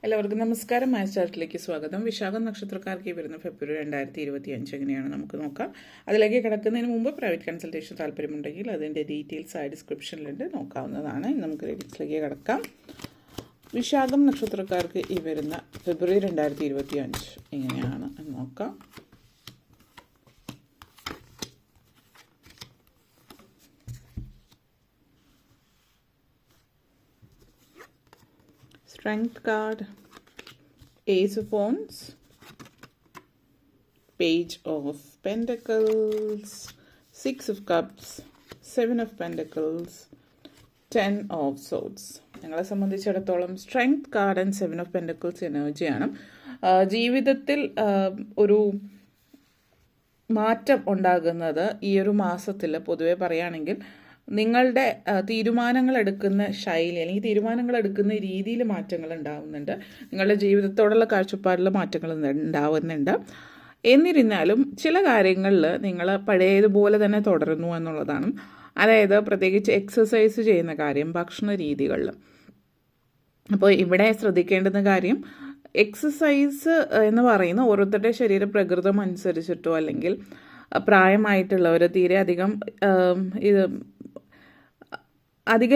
എല്ലാവർക്കും നമസ്കാരം. മാച്ച് ചാർട്ടിലേക്ക് സ്വാഗതം. വിശാഖം നക്ഷത്രക്കാർക്ക് വരുന്ന ഫെബ്രുവരി 2025 എങ്ങനെയാണ് നമുക്ക് നോക്കാം. അതിലേക്ക് കിടക്കുന്നതിന് മുമ്പ് പ്രൈവറ്റ് കൺസൾട്ടേഷൻ താല്പര്യമുണ്ടെങ്കിൽ അതിൻ്റെ ഡീറ്റെയിൽസ് ഡിസ്ക്രിപ്ഷനിലുണ്ട്, നോക്കാവുന്നതാണ്. നമുക്ക് റീഡിങ്സിലേക്ക് കിടക്കാം. വിശാഖം നക്ഷത്രക്കാർക്ക് വരുന്ന ഫെബ്രുവരി 2025 എങ്ങനെയാണ് എന്ന് നോക്കാം. Strength card, Ace of Wands, Page of Pentacles, Six of Cups, Seven of Pentacles, 10 of Swords. ഞങ്ങളെ സംബന്ധിച്ചിടത്തോളം strength card and 7 of Pentacles എനർജിയാണ്. ജീവിതത്തിൽ ഒരു മാറ്റം ഉണ്ടാകുന്നത് ഈ ഒരു മാസത്തിൽ പൊതുവെ പറയുകയാണെങ്കിൽ നിങ്ങളുടെ തീരുമാനങ്ങൾ എടുക്കുന്ന ശൈലി അല്ലെങ്കിൽ തീരുമാനങ്ങൾ എടുക്കുന്ന രീതിയിൽ മാറ്റങ്ങൾ ഉണ്ടാകുന്നുണ്ട്. നിങ്ങളുടെ ജീവിതത്തോടുള്ള കാഴ്ചപ്പാടിൽ മാറ്റങ്ങൾ ഉണ്ടാവുന്നുണ്ട്. എന്നിരുന്നാലും ചില കാര്യങ്ങളിൽ നിങ്ങൾ പഴയതുപോലെ തന്നെ തുടരുന്നു എന്നുള്ളതാണ്. അതായത് പ്രത്യേകിച്ച് എക്സസൈസ് ചെയ്യുന്ന കാര്യം, ഭക്ഷണ രീതികളിൽ. അപ്പോൾ ഇവിടെ ശ്രദ്ധിക്കേണ്ടുന്ന കാര്യം, എക്സസൈസ് എന്ന് പറയുന്ന ഓരോരുത്തരുടെ ശരീരപ്രകൃതം അനുസരിച്ചിട്ടോ അല്ലെങ്കിൽ പ്രായമായിട്ടുള്ളവർ തീരെ അധികം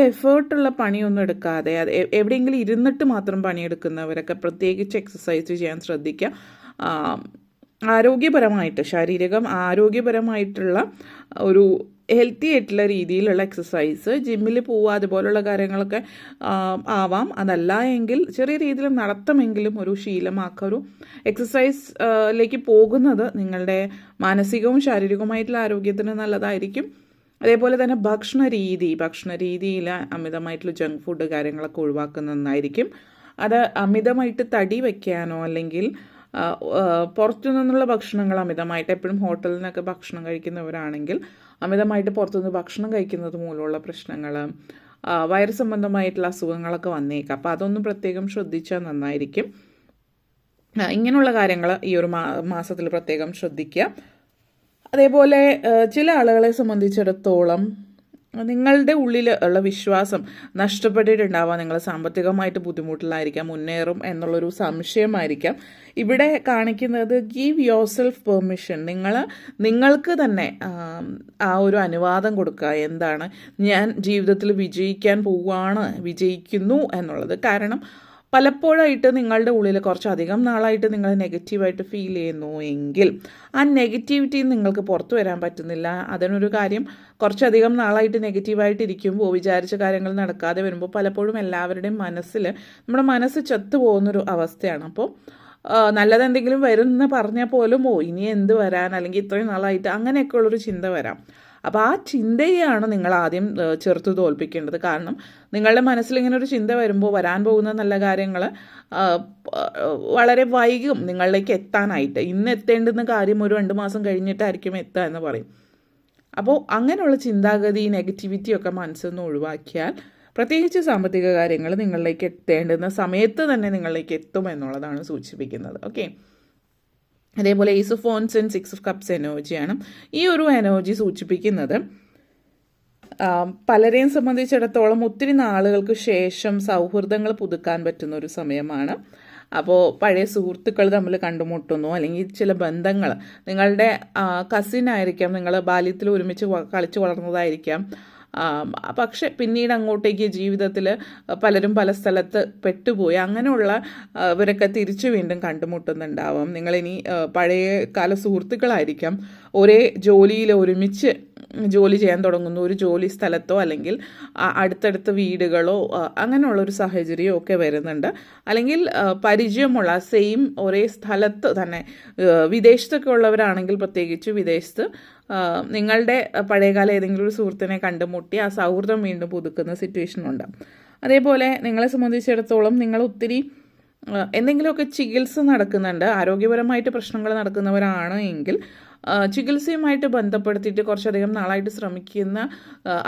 എഫേർട്ടുള്ള പണിയൊന്നും എടുക്കാതെ എവിടെയെങ്കിലും ഇരുന്നിട്ട് മാത്രം പണിയെടുക്കുന്നവരൊക്കെ പ്രത്യേകിച്ച് എക്സസൈസ് ചെയ്യാൻ ശ്രദ്ധിക്കുക. ആരോഗ്യപരമായിട്ടുള്ള ഒരു ഹെൽത്തി ആയിട്ടുള്ള രീതിയിലുള്ള എക്സസൈസ്, ജിമ്മിൽ പോവുക അതുപോലുള്ള കാര്യങ്ങളൊക്കെ ആവാം. അതല്ല എങ്കിൽ ചെറിയ രീതിയിൽ നടത്തമെങ്കിലും ഒരു ശീലമാക്കുക. ഒരു എക്സസൈസിലേക്ക് പോകുന്നത് നിങ്ങളുടെ മാനസികവും ശാരീരികവുമായിട്ടുള്ള ആരോഗ്യത്തിന് നല്ലതായിരിക്കും. അതേപോലെ തന്നെ ഭക്ഷണ രീതിയിൽ അമിതമായിട്ടുള്ള ജങ്ക് ഫുഡ് കാര്യങ്ങളൊക്കെ ഒഴിവാക്കുന്നതായിരിക്കും. അത് അമിതമായിട്ട് തടി വയ്ക്കാനോ അല്ലെങ്കിൽ പുറത്തു നിന്നുള്ള ഭക്ഷണങ്ങൾ അമിതമായിട്ട്, എപ്പോഴും ഹോട്ടലിൽ നിന്നൊക്കെ ഭക്ഷണം കഴിക്കുന്നവരാണെങ്കിൽ അമിതമായിട്ട് പുറത്തുനിന്ന് ഭക്ഷണം കഴിക്കുന്നത് മൂലമുള്ള പ്രശ്നങ്ങൾ, വയറ് സംബന്ധമായിട്ടുള്ള അസുഖങ്ങളൊക്കെ വന്നേക്കാം. അപ്പോൾ അതൊന്നും പ്രത്യേകം ശ്രദ്ധിച്ചാൽ നന്നായിരിക്കും. ഇങ്ങനെയുള്ള കാര്യങ്ങൾ ഈ ഒരു മാസത്തിൽ പ്രത്യേകം ശ്രദ്ധിക്കുക. അതേപോലെ ചില ആളുകളെ സംബന്ധിച്ചിടത്തോളം നിങ്ങളുടെ ഉള്ളിൽ ഉള്ള വിശ്വാസം നഷ്ടപ്പെട്ടിട്ടുണ്ടാവാം. നിങ്ങൾ സാമ്പത്തികമായിട്ട് ബുദ്ധിമുട്ടിലായിരിക്കാം, മുന്നേറും എന്നുള്ളൊരു സംശയമായിരിക്കാം. ഇവിടെ കാണിക്കുന്നത് ഗീവ് യുവർ സെൽഫ് പെർമിഷൻ. നിങ്ങൾക്ക് തന്നെ ആ ഒരു അനുവാദം കൊടുക്കുക. എന്താണ്, ഞാൻ ജീവിതത്തിൽ വിജയിക്കുന്നു എന്നുള്ളത്. കാരണം പലപ്പോഴായിട്ട് നിങ്ങളുടെ ഉള്ളിൽ കുറച്ചധികം നാളായിട്ട് നിങ്ങൾ നെഗറ്റീവായിട്ട് ഫീൽ ചെയ്യുന്നു എങ്കിൽ ആ നെഗറ്റിവിറ്റി നിങ്ങൾക്ക് പുറത്തു വരാൻ പറ്റുന്നില്ല. അതിനൊരു കാര്യം, കുറച്ചധികം നാളായിട്ട് നെഗറ്റീവായിട്ട് ഇരിക്കുമ്പോൾ വിചാരിച്ച കാര്യങ്ങൾ നടക്കാതെ വരുമ്പോൾ പലപ്പോഴും എല്ലാവരുടെയും നമ്മുടെ മനസ്സ് ചത്തുപോകുന്നൊരു അവസ്ഥയാണ്. അപ്പോൾ നല്ലതെന്തെങ്കിലും വരുമെന്ന് പറഞ്ഞാൽ പോലും ഇനി എന്ത് വരാൻ, അല്ലെങ്കിൽ ഇത്രയും നാളായിട്ട്, അങ്ങനെയൊക്കെ ഉള്ളൊരു ചിന്ത വരാം. അപ്പോൾ ആ ചിന്തയെയാണ് നിങ്ങൾ ആദ്യം ചെറുത്ത് തോൽപ്പിക്കേണ്ടത്. കാരണം നിങ്ങളുടെ മനസ്സിൽ ഇങ്ങനെ ഒരു ചിന്ത വരുമ്പോൾ വരാൻ പോകുന്ന നല്ല കാര്യങ്ങൾ വളരെ വൈകും നിങ്ങളിലേക്ക് എത്താനായിട്ട്. ഇന്ന് എത്തേണ്ടുന്ന കാര്യം ഒരു 2 മാസം കഴിഞ്ഞിട്ടായിരിക്കും എത്തുക എന്ന് പറയും. അപ്പോൾ അങ്ങനെയുള്ള ചിന്താഗതി, നെഗറ്റിവിറ്റിയൊക്കെ മനസ്സിൽ നിന്ന് ഒഴിവാക്കിയാൽ പ്രത്യേകിച്ച് സാമ്പത്തിക കാര്യങ്ങൾ നിങ്ങളിലേക്ക് എത്തേണ്ടുന്ന സമയത്ത് തന്നെ നിങ്ങളിലേക്ക് എത്തും എന്നുള്ളതാണ് സൂചിപ്പിക്കുന്നത്. ഓക്കെ. അതേപോലെ Ace of Wands and Six of Cups എനർജിയാണ്. ഈ ഒരു എനർജി സൂചിപ്പിക്കുന്നത് പലരെയും സംബന്ധിച്ചിടത്തോളം ഒത്തിരി നാളുകൾക്ക് ശേഷം സൗഹൃദങ്ങൾ പുതുക്കാൻ പറ്റുന്ന ഒരു സമയമാണ്. അപ്പോൾ പഴയ സുഹൃത്തുക്കൾ തമ്മിൽ കണ്ടുമുട്ടുന്നു, അല്ലെങ്കിൽ ചില ബന്ധങ്ങൾ, നിങ്ങളുടെ കസിൻ ആയിരിക്കാം, നിങ്ങൾ ബാല്യത്തിൽ ഒരുമിച്ച് കളിച്ചു വളർന്നതായിരിക്കാം. പക്ഷെ പിന്നീട് അങ്ങോട്ടേക്ക് ജീവിതത്തിൽ പലരും പല സ്ഥലത്ത് പെട്ടുപോയി. അങ്ങനെയുള്ള ഇവരൊക്കെ തിരിച്ചു വീണ്ടും കണ്ടുമുട്ടുന്നുണ്ടാവാം. നിങ്ങളിനി പഴയ കാല സുഹൃത്തുക്കളായിരിക്കാം. ഒരേ ജോലിയിൽ ഒരുമിച്ച് ജോലി ചെയ്യാൻ തുടങ്ങുന്നു, ഒരു ജോലി സ്ഥലത്തോ അല്ലെങ്കിൽ അടുത്തടുത്ത വീടുകളോ അങ്ങനെയുള്ളൊരു സാഹചര്യമോ ഒക്കെ വരുന്നുണ്ട്. അല്ലെങ്കിൽ പരിചയമുള്ള ഒരേ സ്ഥലത്ത് തന്നെ, വിദേശത്തൊക്കെ ഉള്ളവരാണെങ്കിൽ പ്രത്യേകിച്ച് വിദേശത്ത് നിങ്ങളുടെ പഴയകാല ഏതെങ്കിലും ഒരു സുഹൃത്തിനെ കണ്ടുമുട്ടി ആ സൗഹൃദം വീണ്ടും പുതുക്കുന്ന സിറ്റുവേഷനുണ്ട്. അതേപോലെ നിങ്ങളെ സംബന്ധിച്ചിടത്തോളം നിങ്ങൾ ഒത്തിരി എന്തെങ്കിലുമൊക്കെ ചികിത്സ നടക്കുന്നുണ്ട്, ആരോഗ്യപരമായിട്ട് പ്രശ്നങ്ങൾ നടക്കുന്നവരാണ് എങ്കിൽ ചികിത്സയുമായിട്ട് ബന്ധപ്പെടുത്തിയിട്ട് കുറച്ചധികം നാളായിട്ട് ശ്രമിക്കുന്ന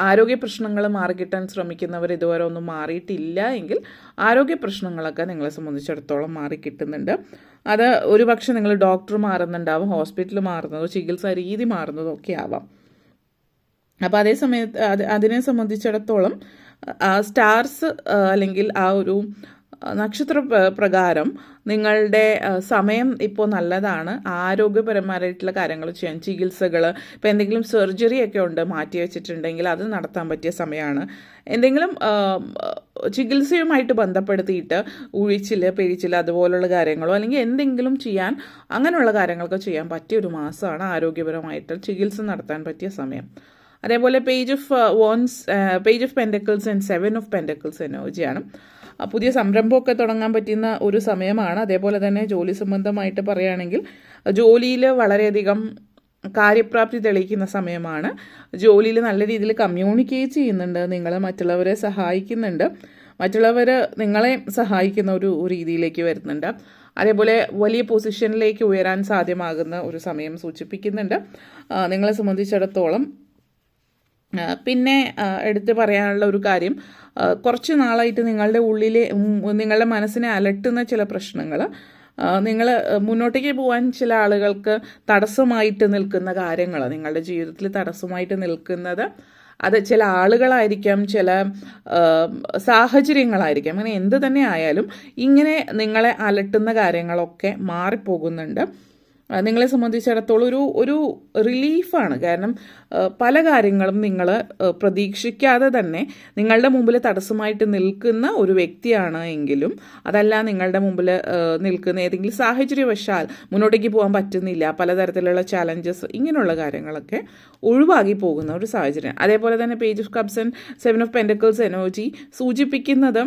ആരോഗ്യ പ്രശ്നങ്ങൾ മാറിക്കിട്ടാൻ ശ്രമിക്കുന്നവർ ഇതുവരെ ഒന്നും മാറിയിട്ടില്ല എങ്കിൽ ആരോഗ്യ പ്രശ്നങ്ങളൊക്കെ നിങ്ങളെ സംബന്ധിച്ചിടത്തോളം മാറിക്കിട്ടുന്നുണ്ട്. അത് ഒരുപക്ഷെ നിങ്ങൾ ഡോക്ടർ മാറുന്നുണ്ടാവും, ഹോസ്പിറ്റൽ മാറുന്നതോ ചികിത്സാ രീതി മാറുന്നതോ ഒക്കെ ആവാം. അപ്പോൾ അതേ സമയത്ത് അതിനെ സംബന്ധിച്ചിടത്തോളം സ്റ്റാർസ് അല്ലെങ്കിൽ ആ ഒരു പ്രകാരം നിങ്ങളുടെ സമയം ഇപ്പോൾ നല്ലതാണ്. ആരോഗ്യപരമായിട്ടുള്ള കാര്യങ്ങൾ ചെയ്യാൻ, ചികിത്സകൾ, ഇപ്പോൾ എന്തെങ്കിലും സർജറി ഒക്കെ ഉണ്ട് മാറ്റി വെച്ചിട്ടുണ്ടെങ്കിൽ അത് നടത്താൻ പറ്റിയ സമയമാണ്. എന്തെങ്കിലും ചികിത്സയുമായിട്ട് ബന്ധപ്പെടുത്തിയിട്ട് ഉഴിച്ചിൽ, പിഴിച്ചിൽ അതുപോലുള്ള കാര്യങ്ങളോ അല്ലെങ്കിൽ എന്തെങ്കിലും ചെയ്യാൻ, അങ്ങനെയുള്ള കാര്യങ്ങളൊക്കെ ചെയ്യാൻ പറ്റിയ ഒരു മാസമാണ്. ആരോഗ്യപരമായിട്ട് ചികിത്സ നടത്താൻ പറ്റിയ സമയം. അതേപോലെ page of pentacles and 7 of pentacles എനർജിയാണ്. പുതിയ സംരംഭമൊക്കെ തുടങ്ങാൻ പറ്റുന്ന ഒരു സമയമാണ്. അതേപോലെ തന്നെ ജോലി സംബന്ധമായിട്ട് പറയുകയാണെങ്കിൽ ജോലിയിൽ വളരെയധികം കാര്യപ്രാപ്തി തെളിയിക്കുന്ന സമയമാണ്. ജോലിയിൽ നല്ല രീതിയിൽ കമ്മ്യൂണിക്കേറ്റ് ചെയ്യുന്നുണ്ട്, നിങ്ങൾ മറ്റുള്ളവരെ സഹായിക്കുന്നുണ്ട്, മറ്റുള്ളവർ നിങ്ങളെ സഹായിക്കുന്ന ഒരു രീതിയിലേക്ക് വരുന്നുണ്ട്. അതേപോലെ വലിയ പൊസിഷനിലേക്ക് ഉയരാൻ സാധ്യമാകുന്ന ഒരു സമയം സൂചിപ്പിക്കുന്നുണ്ട് നിങ്ങളെ സംബന്ധിച്ചിടത്തോളം. പിന്നെ എടുത്ത് പറയാനുള്ള ഒരു കാര്യം, കുറച്ച് നാളായിട്ട് നിങ്ങളുടെ ഉള്ളിലെ നിങ്ങളുടെ മനസ്സിനെ അലട്ടുന്ന ചില പ്രശ്നങ്ങൾ, നിങ്ങൾ മുന്നോട്ടേക്ക് പോകാൻ ചില ആളുകൾക്ക് തടസ്സമായിട്ട് നിൽക്കുന്ന കാര്യങ്ങൾ, നിങ്ങളുടെ ജീവിതത്തിൽ തടസ്സമായിട്ട് നിൽക്കുന്നത് അത് ചില ആളുകളായിരിക്കാം, ചില സാഹചര്യങ്ങളായിരിക്കാം. അങ്ങനെ എന്ത് തന്നെ ആയാലും ഇങ്ങനെ നിങ്ങളെ അലട്ടുന്ന കാര്യങ്ങളൊക്കെ മാറിപ്പോകുന്നുണ്ട്. നിങ്ങളെ സംബന്ധിച്ചിടത്തോളം ഒരു റിലീഫാണ്. കാരണം പല കാര്യങ്ങളും നിങ്ങൾ പ്രതീക്ഷിക്കാതെ തന്നെ നിങ്ങളുടെ മുമ്പിൽ തടസ്സമായിട്ട് നിൽക്കുന്ന ഒരു വ്യക്തിയാണ് എങ്കിലും, അതല്ല നിങ്ങളുടെ മുമ്പിൽ നിൽക്കുന്ന ഏതെങ്കിലും സാഹചര്യവശാൽ മുന്നോട്ടേക്ക് പോകാൻ പറ്റുന്നില്ല, പലതരത്തിലുള്ള ചാലഞ്ചസ്, ഇങ്ങനെയുള്ള കാര്യങ്ങളൊക്കെ ഒഴിവാക്കി പോകുന്ന ഒരു സാഹചര്യം. അതേപോലെ തന്നെ page of cups and 7 of pentacles energy സൂചിപ്പിക്കുന്നത്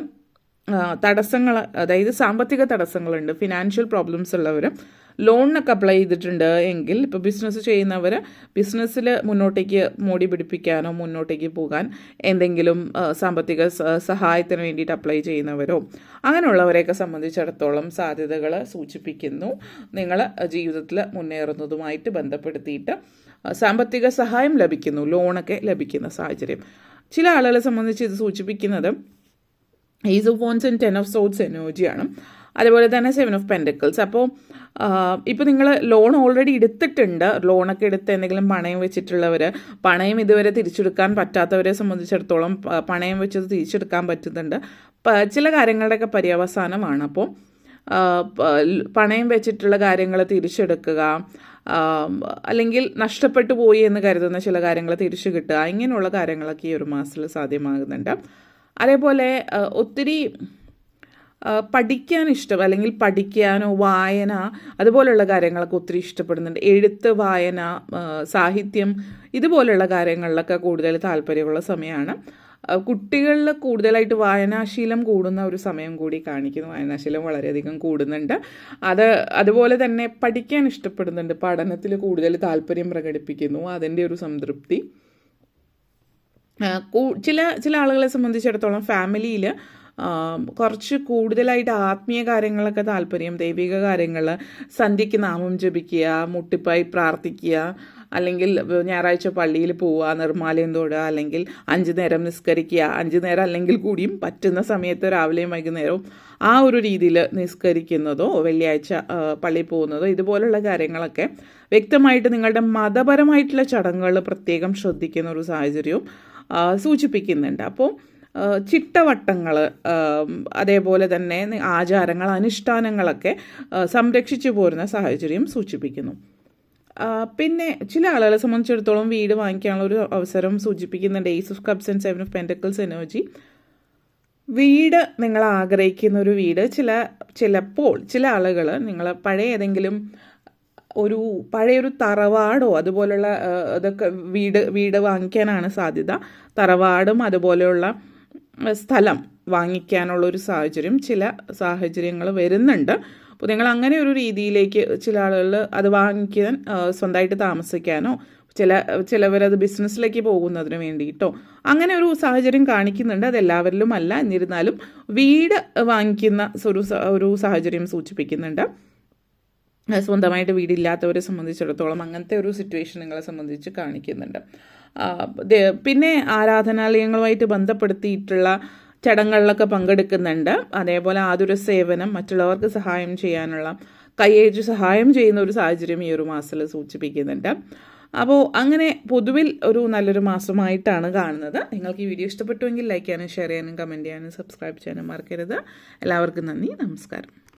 തടസ്സങ്ങൾ, അതായത് സാമ്പത്തിക തടസ്സങ്ങളുണ്ട്, ഫിനാൻഷ്യൽ പ്രോബ്ലംസ് ഉള്ളവർ ലോണിനൊക്കെ അപ്ലൈ ചെയ്തിട്ടുണ്ട് എങ്കിൽ, ഇപ്പോൾ ബിസിനസ് ചെയ്യുന്നവർ ബിസിനസ്സിൽ മുന്നോട്ടേക്ക് മോടി പിടിപ്പിക്കാനോ മുന്നോട്ടേക്ക് പോകാൻ എന്തെങ്കിലും സാമ്പത്തിക സഹായത്തിന് വേണ്ടിയിട്ട് അപ്ലൈ ചെയ്യുന്നവരോ അങ്ങനെയുള്ളവരെയൊക്കെ സംബന്ധിച്ചിടത്തോളം സാധ്യതകൾ സൂചിപ്പിക്കുന്നു. നിങ്ങൾ ജീവിതത്തിൽ മുന്നേറുന്നതുമായിട്ട് ബന്ധപ്പെടുത്തിയിട്ട് സാമ്പത്തിക സഹായം ലഭിക്കുന്നു, ലോണൊക്കെ ലഭിക്കുന്ന സാഹചര്യം. ചില ആളുകളെ സംബന്ധിച്ച് ഇത് സൂചിപ്പിക്കുന്നത് is of wands and 10 of swords എനർജിയാണ്. അതുപോലെ തന്നെ 7 ഓഫ് പെൻഡക്കിൾസ്. അപ്പോൾ ഇപ്പോൾ നിങ്ങൾ ലോൺ ഓൾറെഡി എടുത്തിട്ടുണ്ട്, ലോണൊക്കെ എടുത്ത് എന്തെങ്കിലും പണയം വെച്ചിട്ടുള്ളവർ, പണയം ഇതുവരെ തിരിച്ചെടുക്കാൻ പറ്റാത്തവരെ സംബന്ധിച്ചിടത്തോളം പണയം വെച്ചത് തിരിച്ചെടുക്കാൻ പറ്റുന്നുണ്ട്. ചില കാര്യങ്ങളുടെയൊക്കെ പര്യവസാനമാണ്. അപ്പോൾ പണയം വെച്ചിട്ടുള്ള കാര്യങ്ങൾ തിരിച്ചെടുക്കുക, അല്ലെങ്കിൽ നഷ്ടപ്പെട്ടു പോയി എന്ന് കരുതുന്ന ചില കാര്യങ്ങൾ തിരിച്ചു കിട്ടുക, ഇങ്ങനെയുള്ള കാര്യങ്ങളൊക്കെ ഈ ഒരു മാസത്തിൽ സാധ്യമാകുന്നുണ്ട്. അതേപോലെ ഒത്തിരി പഠിക്കാൻ ഇഷ്ടം, അല്ലെങ്കിൽ പഠിക്കാനോ വായന അതുപോലെയുള്ള കാര്യങ്ങളൊക്കെ ഒത്തിരി ഇഷ്ടപ്പെടുന്നുണ്ട്. എഴുത്ത്, വായന, സാഹിത്യം ഇതുപോലെയുള്ള കാര്യങ്ങളിലൊക്കെ കൂടുതൽ താല്പര്യമുള്ള സമയമാണ്. കുട്ടികളിൽ കൂടുതലായിട്ട് വായനാശീലം കൂടുന്ന ഒരു സമയം കൂടി കാണിക്കുന്നു. വായനാശീലം വളരെയധികം കൂടുന്നുണ്ട്. അതുപോലെ തന്നെ പഠിക്കാൻ ഇഷ്ടപ്പെടുന്നുണ്ട്, പഠനത്തിൽ കൂടുതൽ താല്പര്യം പ്രകടിപ്പിക്കുന്നു, അതിൻ്റെ ഒരു സംതൃപ്തി. ചില ആളുകളെ സംബന്ധിച്ചിടത്തോളം ഫാമിലിയിൽ കുറച്ച് കൂടുതലായിട്ട് ആത്മീയ കാര്യങ്ങളൊക്കെ താല്പര്യം, ദൈവിക കാര്യങ്ങൾ, സന്ധ്യയ്ക്ക് നാമം ജപിക്കുക, മുട്ടിപ്പായി പ്രാർത്ഥിക്കുക, അല്ലെങ്കിൽ ഞായറാഴ്ച പള്ളിയിൽ പോവുക, നിർമ്മാലയം തൊടുക, അല്ലെങ്കിൽ 5 നേരം നിസ്കരിക്കുക, 5 നേരം അല്ലെങ്കിൽ കൂടിയും പറ്റുന്ന സമയത്ത് രാവിലെയും വൈകുന്നേരവും ആ ഒരു രീതിയിൽ നിസ്കരിക്കുന്നതോ വെള്ളിയാഴ്ച പള്ളിയിൽ പോകുന്നതോ ഇതുപോലുള്ള കാര്യങ്ങളൊക്കെ വ്യക്തമായിട്ട് നിങ്ങളുടെ മതപരമായിട്ടുള്ള ചടങ്ങുകൾ പ്രത്യേകം ശ്രദ്ധിക്കുന്ന ഒരു സാഹചര്യവും സൂചിപ്പിക്കുന്നുണ്ട്. അപ്പോൾ ചിട്ടവട്ടങ്ങൾ, അതേപോലെ തന്നെ ആചാരങ്ങൾ, അനുഷ്ഠാനങ്ങളൊക്കെ സംരക്ഷിച്ചു പോരുന്ന സാഹചര്യം സൂചിപ്പിക്കുന്നു. പിന്നെ ചില ആളുകളെ സംബന്ധിച്ചിടത്തോളം വീട് വാങ്ങിക്കാനുള്ള ഒരു അവസരം സൂചിപ്പിക്കുന്നുണ്ട്. Ace of cups and 7 of pentacles energy. വീട് നിങ്ങൾ ആഗ്രഹിക്കുന്ന ഒരു വീട്, ചിലപ്പോൾ ചില ആളുകൾ നിങ്ങൾ പഴയ ഏതെങ്കിലും പഴയൊരു തറവാടോ അതുപോലുള്ള ഇതൊക്കെ വീട് വാങ്ങിക്കാനാണ് സാധ്യത. തറവാടും അതുപോലെയുള്ള സ്ഥലം വാങ്ങിക്കാനുള്ളൊരു സാഹചര്യം, ചില സാഹചര്യങ്ങൾ വരുന്നുണ്ട്. അപ്പോൾ നിങ്ങൾ അങ്ങനെ ഒരു രീതിയിലേക്ക് ചില ആളുകൾ അത് വാങ്ങിക്കാൻ സ്വന്തമായിട്ട് താമസിക്കാനോ, ചിലവരത് ബിസിനസ്സിലേക്ക് പോകുന്നതിന് വേണ്ടിയിട്ടോ അങ്ങനെ ഒരു സാഹചര്യം കാണിക്കുന്നുണ്ട്. അതെല്ലാവരിലും അല്ല, എന്നിരുന്നാലും വീട് വാങ്ങിക്കുന്ന ഒരു സാഹചര്യം സൂചിപ്പിക്കുന്നുണ്ട്. സ്വന്തമായിട്ട് വീടില്ലാത്തവരെ സംബന്ധിച്ചിടത്തോളം അങ്ങനത്തെ ഒരു സിറ്റുവേഷൻ നിങ്ങളെ സംബന്ധിച്ച് കാണിക്കുന്നുണ്ട്. പിന്നെ ആരാധനാലയങ്ങളുമായിട്ട് ബന്ധപ്പെടുത്തിയിട്ടുള്ള ചടങ്ങുകളിലൊക്കെ പങ്കെടുക്കുന്നുണ്ട്. അതേപോലെ ആതുര സേവനം, മറ്റുള്ളവർക്ക് സഹായം ചെയ്യാനുള്ള കൈയച്ചു സഹായം ചെയ്യുന്ന ഒരു സാഹചര്യം ഈ ഒരു മാസത്തിൽ സൂചിപ്പിക്കുന്നുണ്ട്. അപ്പോൾ അങ്ങനെ പൊതുവിൽ ഒരു നല്ലൊരു മാസമായിട്ടാണ് കാണുന്നത്. നിങ്ങൾക്ക് ഈ വീഡിയോ ഇഷ്ടപ്പെട്ടുവെങ്കിൽ ലൈക്ക് ചെയ്യാനും ഷെയർ ചെയ്യാനും കമൻറ്റ് ചെയ്യാനും സബ്സ്ക്രൈബ് ചെയ്യാനും മറക്കരുത്. എല്ലാവർക്കും നന്ദി, നമസ്കാരം.